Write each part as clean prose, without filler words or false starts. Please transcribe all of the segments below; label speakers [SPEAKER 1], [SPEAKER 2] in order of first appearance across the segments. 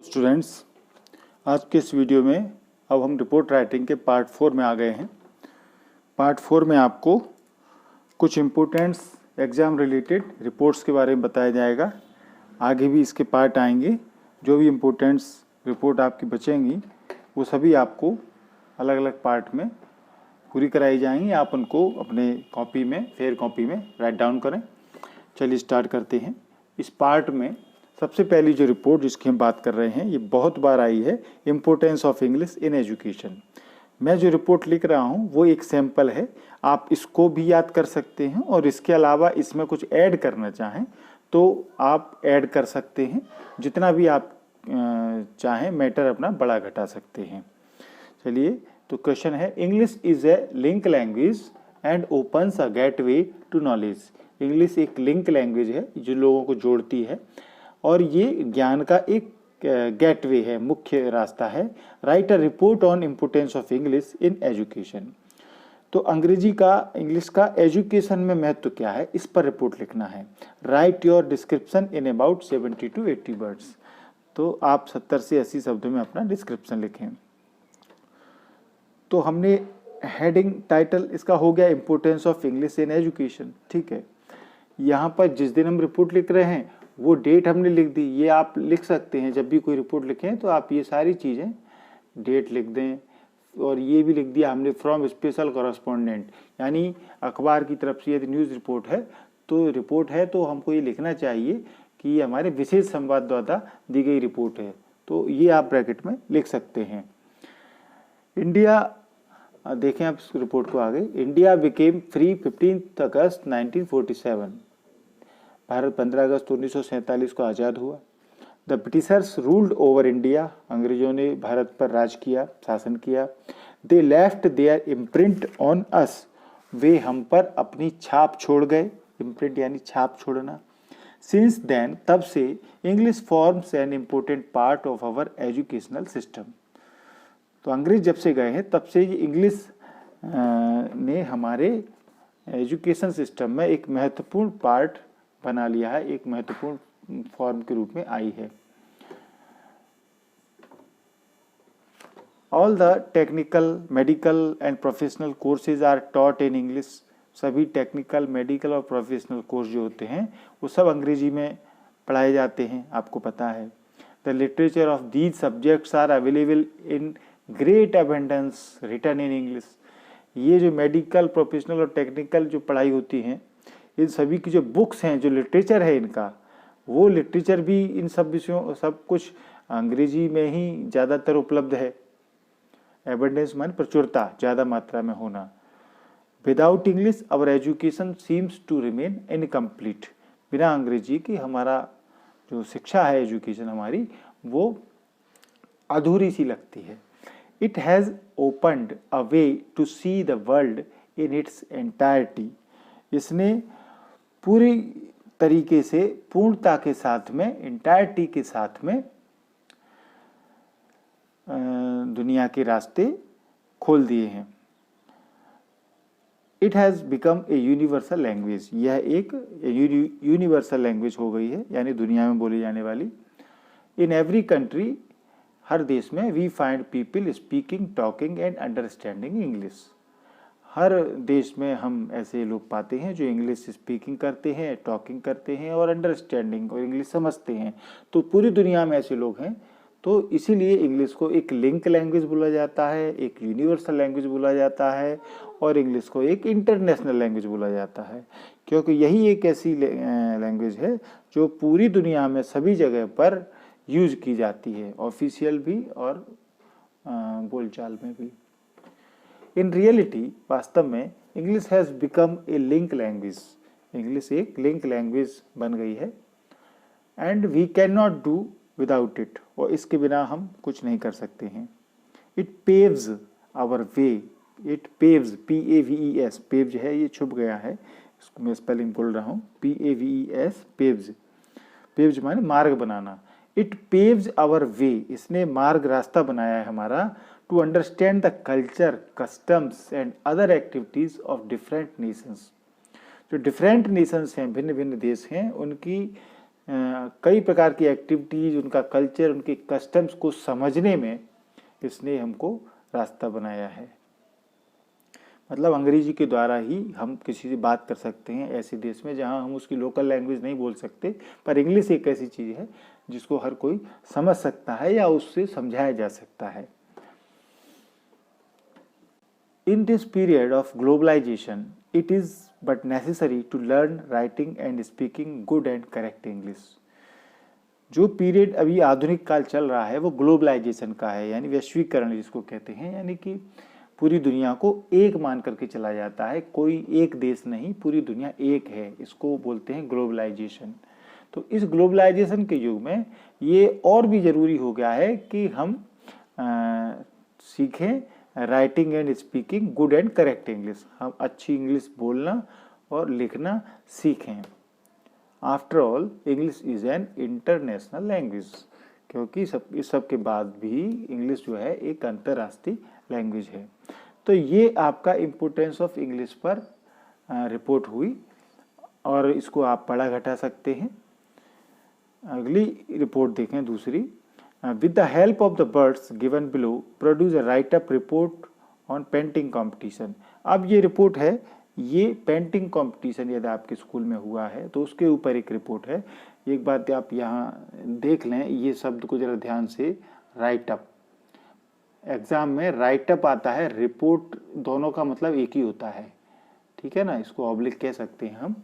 [SPEAKER 1] Students, आज के इस वीडियो में अब हम रिपोर्ट राइटिंग के पार्ट 4 में आ गए हैं। पार्ट 4 में आपको कुछ इम्पोर्टेंट्स एग्ज़ाम रिलेटेड रिपोर्ट्स के बारे में बताया जाएगा। आगे भी इसके पार्ट आएंगे। जो भी इम्पोर्टेंट्स रिपोर्ट आपकी बचेंगी वो सभी आपको अलग अलग पार्ट में पूरी कराई जाएंगी। आप उनको अपने कॉपी में, फेयर कॉपी में राइट डाउन करें। चलिए स्टार्ट करते हैं। इस पार्ट में सबसे पहली जो रिपोर्ट जिसकी हम बात कर रहे हैं, ये बहुत बार आई है, importance of English in education. मैं जो रिपोर्ट लिख रहा हूँ वो एक सैम्पल है, आप इसको भी याद कर सकते हैं और इसके अलावा इसमें कुछ ऐड करना चाहें तो आप ऐड कर सकते हैं। जितना भी आप चाहें मैटर अपना बड़ा घटा सकते हैं। चलिए, तो क्वेश्चन है, English is a link language and opens a gateway to knowledge. English एक लिंक लैंग्वेज है जो लोगों को जोड़ती है और ये ज्ञान का एक गेटवे है, मुख्य रास्ता है। Right a report on importance of English in education. तो इंग्लिश का एजुकेशन में महत्व क्या है, इस पर रिपोर्ट लिखना है। Right your description in about 70 to 80 words. तो आप 70 से 80 शब्दों में अपना डिस्क्रिप्शन लिखें। तो हमने हेडिंग टाइटल इसका हो गया importance of English in education, ठीक है। यहाँ पर जिस दिन हम रिपोर्ट लिख रहे हैं वो डेट हमने लिख दी। ये आप लिख सकते हैं, जब भी कोई रिपोर्ट लिखें तो आप ये सारी चीज़ें डेट लिख दें। और ये भी लिख दिया हमने फ्रॉम स्पेशल कॉरेस्पॉन्डेंट, यानी अखबार की तरफ से यदि न्यूज़ रिपोर्ट है तो हमको ये लिखना चाहिए कि ये हमारे विशेष संवाददाता दी गई रिपोर्ट है। तो ये आप ब्रैकेट में लिख सकते हैं। इंडिया, देखें आप इस रिपोर्ट को आगे। इंडिया बिकेम फ्री 15 अगस्त 1947। भारत 15 अगस्त 1947 को आज़ाद हुआ। The Britishers ruled over India. अंग्रेजों ने भारत पर राज किया, शासन किया। They left their imprint on us. वे हम पर अपनी छाप छोड़ गए। इम्प्रिंट यानी छाप छोड़ना। सिंस देन, तब से, English forms an important part of our educational system. तो अंग्रेज जब से गए हैं तब से ये इंग्लिश ने हमारे एजुकेशन सिस्टम में एक महत्वपूर्ण पार्ट बना लिया है, एक महत्वपूर्ण फॉर्म के रूप में आई है। All the technical, medical and professional courses are taught in English. सभी टेक्निकल, मेडिकल और प्रोफेशनल कोर्स जो होते हैं वो सब अंग्रेजी में पढ़ाए जाते हैं, आपको पता है। The literature of these subjects are available in great abundance written in English. ये जो मेडिकल, प्रोफेशनल और टेक्निकल जो पढ़ाई होती हैं, इन सभी की जो बुक्स हैं, जो लिटरेचर है इनका, वो लिटरेचर भी इन सब विषयों, सब कुछ अंग्रेजी में ही ज़्यादातर उपलब्ध है। एबंडेंस माने प्रचुरता, ज़्यादा मात्रा में होना। Without English our education seems to remain incomplete. बिना अंग्रेजी की हमारा जो शिक्षा है, एजुकेशन हमारी, वो अधूरी सी लगती है। It has opened a way to see the world in its entirety. इसने पूरी तरीके से, पूर्णता के साथ में, एंटायरिटी के साथ में दुनिया के रास्ते खोल दिए हैं। It has become a universal language. यह एक यूनिवर्सल लैंग्वेज हो गई है, यानी दुनिया में बोली जाने वाली। इन एवरी कंट्री, हर देश में, we find people speaking, talking and understanding English. हर देश में हम ऐसे लोग पाते हैं जो इंग्लिश स्पीकिंग करते हैं, टॉकिंग करते हैं और अंडरस्टैंडिंग और इंग्लिश समझते हैं। तो पूरी दुनिया में ऐसे लोग हैं। तो इसीलिए इंग्लिश को एक लिंक लैंग्वेज बोला जाता है, एक यूनिवर्सल लैंग्वेज बोला जाता है और इंग्लिश को एक इंटरनेशनल लैंग्वेज बोला जाता है, क्योंकि यही एक ऐसी लैंग्वेज है जो पूरी दुनिया में सभी जगह पर यूज की जाती है, ऑफिशियल भी और बोलचाल में भी। इन रियलिटी, वास्तव में, English has become a link language. English एक लिंक लैंग्वेज बन गई है। And we can not do without it. और इसके बिना हम कुछ नहीं कर सकते हैं। It paves our way. It paves, PAVES, paves है, ये छुप गया है, इसको मैं स्पेलिंग बोल रहा हूँ, PAVES, पेव्स। पेव्स माने मार्ग बनाना। It paves our way. इसने मार्ग, रास्ता बनाया है हमारा। To understand the culture, customs and other activities of different nations. जो डिफरेंट नेशंस हैं, भिन्न भिन्न देश हैं, उनकी कई प्रकार की एक्टिविटीज़, उनका कल्चर, उनके कस्टम्स को समझने में इसने हमको रास्ता बनाया है। मतलब अंग्रेजी के द्वारा ही हम किसी से बात कर सकते हैं ऐसे देश में जहां हम उसकी लोकल लैंग्वेज नहीं बोल सकते, पर इंग्लिश एक ऐसी चीज़ है जिसको हर कोई समझ सकता है या उससे समझाया जा सकता है। In this period of globalization, it is but necessary to learn writing and speaking good and correct English. जो पीरियड अभी आधुनिक काल चल रहा है वो ग्लोबलाइजेशन का है, यानी वैश्वीकरण जिसको कहते हैं, यानी कि पूरी दुनिया को एक मान करके चला जाता है, कोई एक देश नहीं, पूरी दुनिया एक है, इसको बोलते हैं ग्लोबलाइजेशन। तो इस ग्लोबलाइजेशन के युग में ये और भी ज़रूरी हो गया है कि हम सीखें writing and speaking good and correct English, हम अच्छी इंग्लिश बोलना और लिखना सीखें। After all English is an international language, क्योंकि इस सब के बाद भी इंग्लिश जो है एक अंतर्राष्ट्रीय लैंग्वेज है। तो ये आपका इम्पोर्टेंस ऑफ इंग्लिश पर रिपोर्ट हुई और इसको आप पढ़ा घटा सकते हैं। अगली रिपोर्ट देखें दूसरी। With the help of the words given below, produce a write-up report on painting competition. अब ये रिपोर्ट है, ये पेंटिंग कंपटीशन यदि आपके स्कूल में हुआ है तो उसके ऊपर एक रिपोर्ट है। एक बात आप यहाँ देख लें, ये शब्द को जरा ध्यान से, राइटअप। एग्जाम में राइटअप आता है, रिपोर्ट दोनों का मतलब एक ही होता है, ठीक है ना, इसको ऑब्लिक कह सकते हैं हम,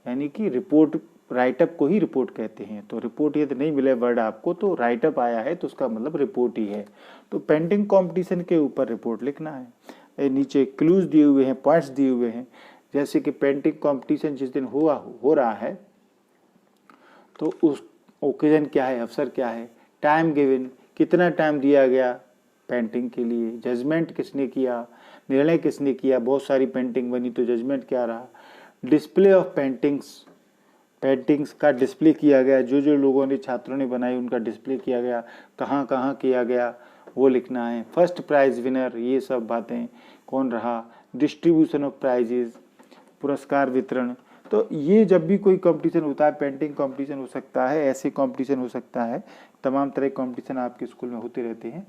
[SPEAKER 1] यानी कि रिपोर्ट, राइटअप को ही रिपोर्ट कहते हैं। तो रिपोर्ट यदि नहीं मिले वर्ड आपको तो राइटअप आया है तो उसका मतलब रिपोर्ट ही है। तो पेंटिंग कंपटीशन के ऊपर रिपोर्ट लिखना है। नीचे क्लूज दिए हुए हैं, पॉइंट्स दिए हुए हैं, जैसे कि पेंटिंग कंपटीशन जिस दिन हो रहा है तो उस ओकेजन क्या है, अवसर क्या है, टाइम गिवन, कितना टाइम दिया गया पेंटिंग के लिए, जजमेंट किसने किया, निर्णय किसने किया, बहुत सारी पेंटिंग बनी तो जजमेंट क्या रहा, डिस्प्ले ऑफ पेंटिंग्स का डिस्प्ले किया गया, जो जो लोगों ने, छात्रों ने बनाई उनका डिस्प्ले किया गया, कहाँ कहाँ किया गया वो लिखना है, फर्स्ट प्राइज विनर, ये सब बातें, कौन रहा, डिस्ट्रीब्यूशन ऑफ प्राइजेज, पुरस्कार वितरण। तो ये जब भी कोई कंपटीशन होता है, पेंटिंग कंपटीशन हो सकता है, ऐसे कंपटीशन हो सकता है, तमाम तरह के कंपटीशन आपके स्कूल में होते रहते हैं,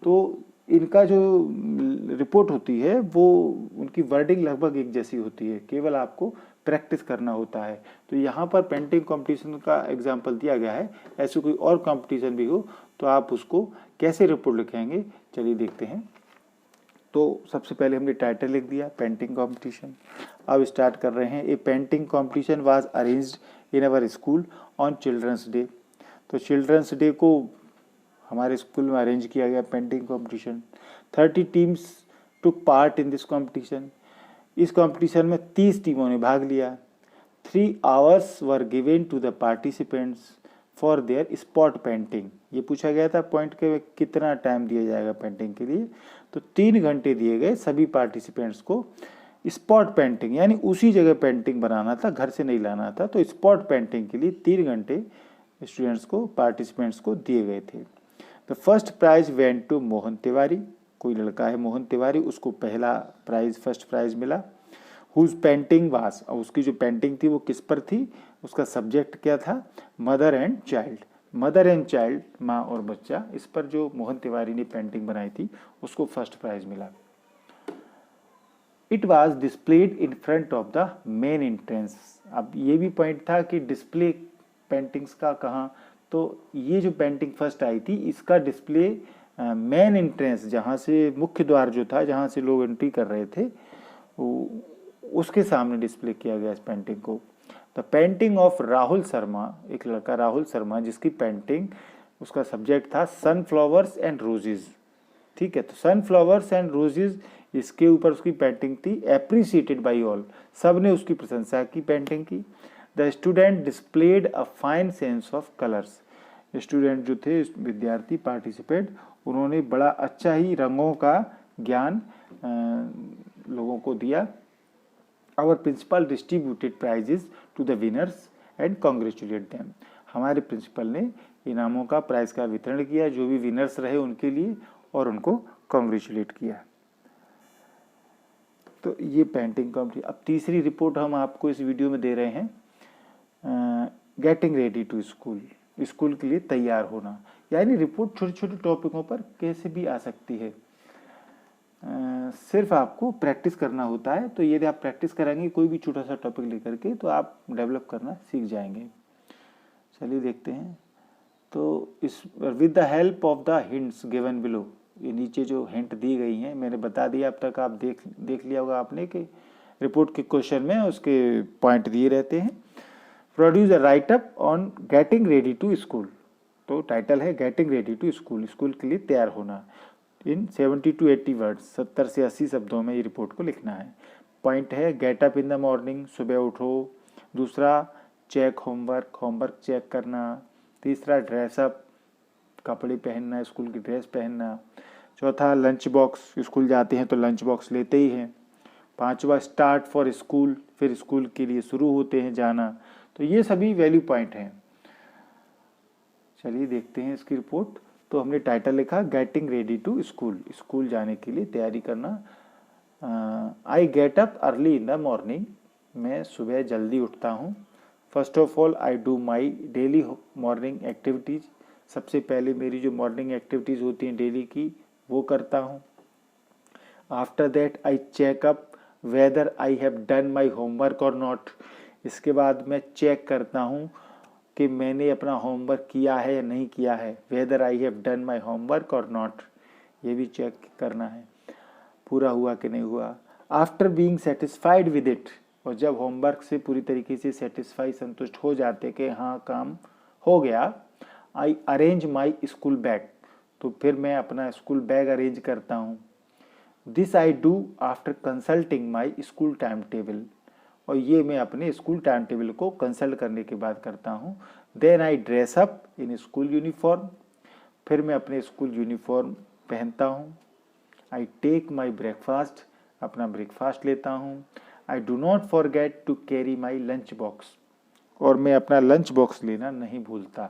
[SPEAKER 1] तो इनका जो रिपोर्ट होती है वो उनकी वर्डिंग लगभग एक जैसी होती है, केवल आपको प्रैक्टिस करना होता है। तो यहाँ पर पेंटिंग कंपटीशन का एग्जाम्पल दिया गया है, ऐसे कोई और कंपटीशन भी हो तो आप उसको कैसे रिपोर्ट लिखेंगे, चलिए देखते हैं। तो सबसे पहले हमने टाइटल लिख दिया, पेंटिंग कंपटीशन। अब स्टार्ट कर रहे हैं। A painting competition was arranged in our school on children's day. तो चिल्ड्रंस डे को हमारे स्कूल में अरेंज किया गया painting competition. 30 teams took part in this competition. इस कंपटीशन में 30 टीमों ने भाग लिया। 3 hours were given to the participants for their spot painting. ये पूछा गया था पॉइंट के कितना टाइम दिया जाएगा पेंटिंग के लिए, तो 3 घंटे दिए गए सभी पार्टिसिपेंट्स को। स्पॉट पेंटिंग यानी उसी जगह पेंटिंग बनाना था, घर से नहीं लाना था, तो स्पॉट पेंटिंग के लिए 3 घंटे स्टूडेंट्स को, पार्टिसिपेंट्स को दिए गए थे। The first prize went to Mohan Tiwari. कोई लड़का है मोहन तिवारी, उसको पहला प्राइज, फर्स्ट प्राइज मिला। हुज पेंटिंग वास, और उसकी जो पेंटिंग थी वो किस पर थी, उसका सब्जेक्ट क्या था, mother and child. Mother and child, माँ और बच्चा, इस पर जो मोहन तिवारी ने पेंटिंग बनाई थी उसको फर्स्ट प्राइज मिला। It was displayed in front of the main entrance. अब ये भी पॉइंट था कि डिस्प्ले पेंटिंग्स का कहाँ, तो ये जो पेंटिंग फर्स्ट आई थी इसका डिस्प्ले मेन एंट्रेंस, जहाँ से मुख्य द्वार जो था, जहाँ से लोग एंट्री कर रहे थे, उसके सामने डिस्प्ले किया गया इस पेंटिंग को। The painting of Rahul Sharma, एक लड़का राहुल शर्मा जिसकी पेंटिंग, उसका सब्जेक्ट था सनफ्लावर्स एंड रोजेज। ठीक है, तो सनफ्लावर्स एंड रोजेज, इसके ऊपर उसकी पेंटिंग थी। एप्रिसिएटेड बाई ऑल, सब ने उसकी प्रशंसा की पेंटिंग की। The student displayed a fine sense of colours. Student जो थे, विद्यार्थी, पार्टिसिपेंट, उन्होंने बड़ा अच्छा ही रंगों का ज्ञान लोगों को दिया। Our principal distributed prizes to the winners and congratulate them. हमारे प्रिंसिपल ने इनामों का, प्राइज का वितरण किया जो भी विनर्स रहे उनके लिए, और उनको कॉन्ग्रेचुलेट किया। तो ये पेंटिंग कंपटीशन। अब तीसरी रिपोर्ट हम आपको इस वीडियो में दे रहे हैं। Getting ready to school, school के लिए तैयार होना। यानी रिपोर्ट छोटे छोटे टॉपिकों पर कैसे भी आ सकती है, सिर्फ आपको प्रैक्टिस करना होता है। तो यदि आप प्रैक्टिस करेंगे कोई भी छोटा सा टॉपिक लेकर के तो आप डेवलप करना सीख जाएंगे। चलिए देखते हैं। तो इस with the help of the hints given below, ये नीचे जो हिंट दी गई हैं मैंने बता दिया, अब तक आप देख लिया होगा आपने कि रिपोर्ट के क्वेश्चन में उसके पॉइंट दिए रहते हैं। Produce a write up on getting ready to school, तो टाइटल है getting ready to school, school के लिए तैयार होना। इन 70 to 80 वर्ड्स, 70 से 80 शब्दों में ये रिपोर्ट को लिखना है। पॉइंट है get up in the morning, सुबह उठो। दूसरा चेक होमवर्क, होमवर्क चेक करना। तीसरा ड्रेसअप, कपड़े पहनना, स्कूल की ड्रेस पहनना। चौथा लंच बॉक्स, स्कूल जाते हैं तो लंच बॉक्स लेते ही हैं। पांचवा स्टार्ट फॉर स्कूल, फिर स्कूल के लिए शुरू होते हैं जाना। तो ये सभी वैल्यू पॉइंट हैं। चलिए देखते हैं इसकी रिपोर्ट। तो हमने टाइटल लिखा getting ready to school, school जाने के लिए तैयारी करना। I get up early in the morning, मैं सुबह जल्दी उठता हूँ। First of all I do my daily morning activities, सबसे पहले मेरी जो मॉर्निंग एक्टिविटीज़ होती हैं डेली की वो करता हूँ। After that I check up whether I have done my homework और नॉट, इसके बाद मैं चेक करता हूँ कि मैंने अपना होमवर्क किया है या नहीं किया है। Weather I have done my homework और नॉट, ये भी चेक करना है पूरा हुआ कि नहीं हुआ। After being satisfied with it, और जब होमवर्क से पूरी तरीके से सेटिस्फाई, संतुष्ट हो जाते कि हाँ काम हो गया, I arrange my school bag, तो फिर मैं अपना स्कूल बैग अरेंज करता हूँ। This I do after consulting my school time table, और ये मैं अपने स्कूल टाइम टेबल को कंसल्ट करने के बाद करता हूँ। Then I dress up in school uniform, फिर मैं अपने स्कूल यूनिफॉर्म पहनता हूँ। आई टेक माई ब्रेकफास्ट, अपना ब्रेकफास्ट लेता हूँ। I do not forget to carry my lunch box, और मैं अपना लंच बॉक्स लेना नहीं भूलता।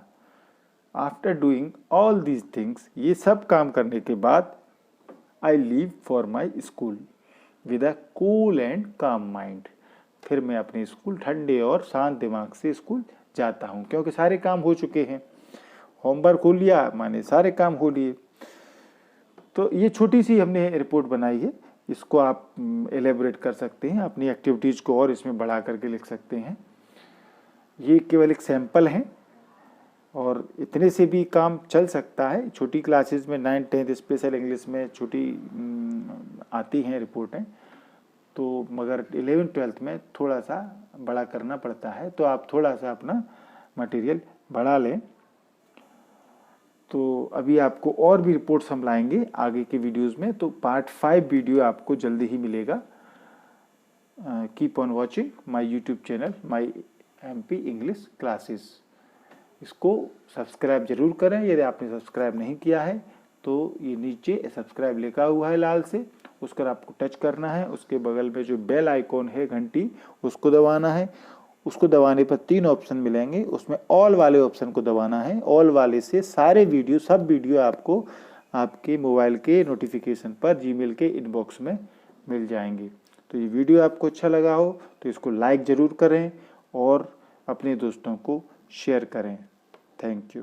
[SPEAKER 1] After doing all these things, ये सब काम करने के बाद I leave for my school with a cool and काम माइंड, फिर मैं अपने स्कूल ठंडे और शांत दिमाग से स्कूल जाता हूँ, क्योंकि सारे काम हो चुके हैं। होमवर्क हो लिया माने सारे काम हो लिए। तो ये छोटी सी हमने रिपोर्ट बनाई है, इसको आप एलेबोरेट कर सकते हैं, अपनी एक्टिविटीज़ को और इसमें बढ़ा करके लिख सकते हैं। ये केवल एक सैंपल है और इतने से भी काम चल सकता है। छोटी क्लासेस में 9th 10th स्पेशल इंग्लिश में छोटी आती हैं रिपोर्टें, तो मगर 11th 12th में थोड़ा सा बड़ा करना पड़ता है, तो आप थोड़ा सा अपना मटेरियल बढ़ा लें। तो अभी आपको और भी रिपोर्ट्स हम लाएंगे आगे के वीडियोस में, तो पार्ट 5 वीडियो आपको जल्दी ही मिलेगा। Keep on watching my YouTube channel my MP English classes. इसको सब्सक्राइब जरूर करें, यदि आपने सब्सक्राइब नहीं किया है तो ये नीचे सब्सक्राइब लिखा हुआ है लाल से, उस पर आपको टच करना है। उसके बगल में जो बेल आइकॉन है घंटी, उसको दबाना है। उसको दबाने पर 3 ऑप्शन मिलेंगे, उसमें ऑल वाले ऑप्शन को दबाना है। ऑल वाले से सारे वीडियो, सब वीडियो आपको आपके मोबाइल के नोटिफिकेशन पर जीमेल के इनबॉक्स में मिल जाएंगे। तो ये वीडियो आपको अच्छा लगा हो तो इसको लाइक ज़रूर करें और अपने दोस्तों को शेयर करें। Thank you.